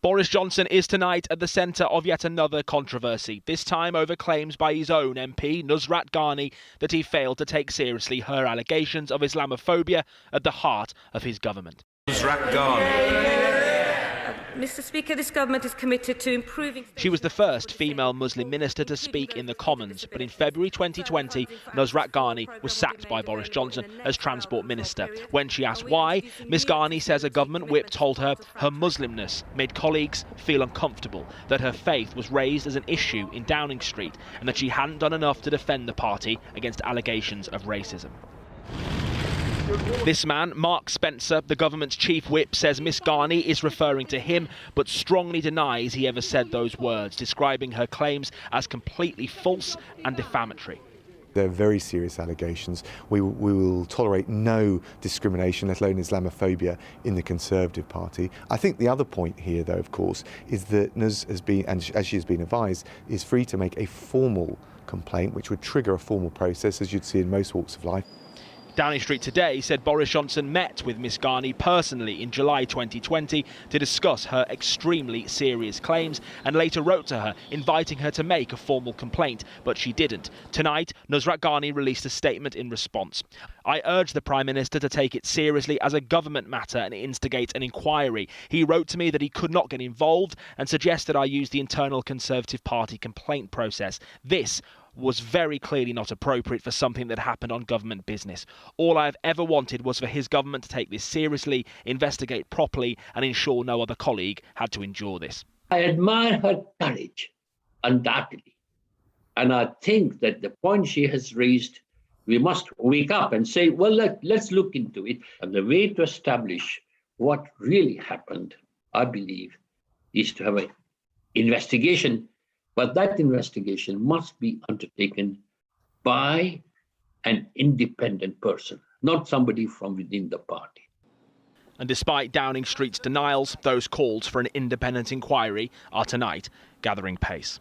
Boris Johnson is tonight at the centre of yet another controversy, this time over claims by his own MP, Nusrat Ghani, that he failed to take seriously her allegations of Islamophobia at the heart of his government. Nusrat Ghani. Mr. Speaker, this government is committed to improving... She was the first female Muslim minister to speak in the Commons, but in February 2020, Nusrat Ghani was sacked by Boris Johnson as Transport Minister. When she asked why, Ms Ghani says a government whip told her her Muslimness made colleagues feel uncomfortable, that her faith was raised as an issue in Downing Street, and that she hadn't done enough to defend the party against allegations of racism. This man, Mark Spencer, the government's chief whip, says Miss Ghani is referring to him, but strongly denies he ever said those words, describing her claims as completely false and defamatory. They're very serious allegations. We will tolerate no discrimination, let alone Islamophobia, in the Conservative Party. I think the other point here, though, of course, is that Nus has been, and as she has been advised, is free to make a formal complaint, which would trigger a formal process, as you'd see in most walks of life. Downing Street today said Boris Johnson met with Miss Ghani personally in July 2020 to discuss her extremely serious claims, and later wrote to her inviting her to make a formal complaint, but she didn't. Tonight, Nusrat Ghani released a statement in response. I urge the Prime Minister to take it seriously as a government matter and instigate an inquiry. He wrote to me that he could not get involved and suggested I use the internal Conservative Party complaint process. This was very clearly not appropriate for something that happened on government business. All I have ever wanted was for his government to take this seriously, investigate properly, and ensure no other colleague had to endure this. I admire her courage, undoubtedly. And I think that the point she has raised, we must wake up and say, well, let's look into it. And the way to establish what really happened, I believe, is to have an investigation. But that investigation must be undertaken by an independent person, not somebody from within the party. And despite Downing Street's denials, those calls for an independent inquiry are tonight gathering pace.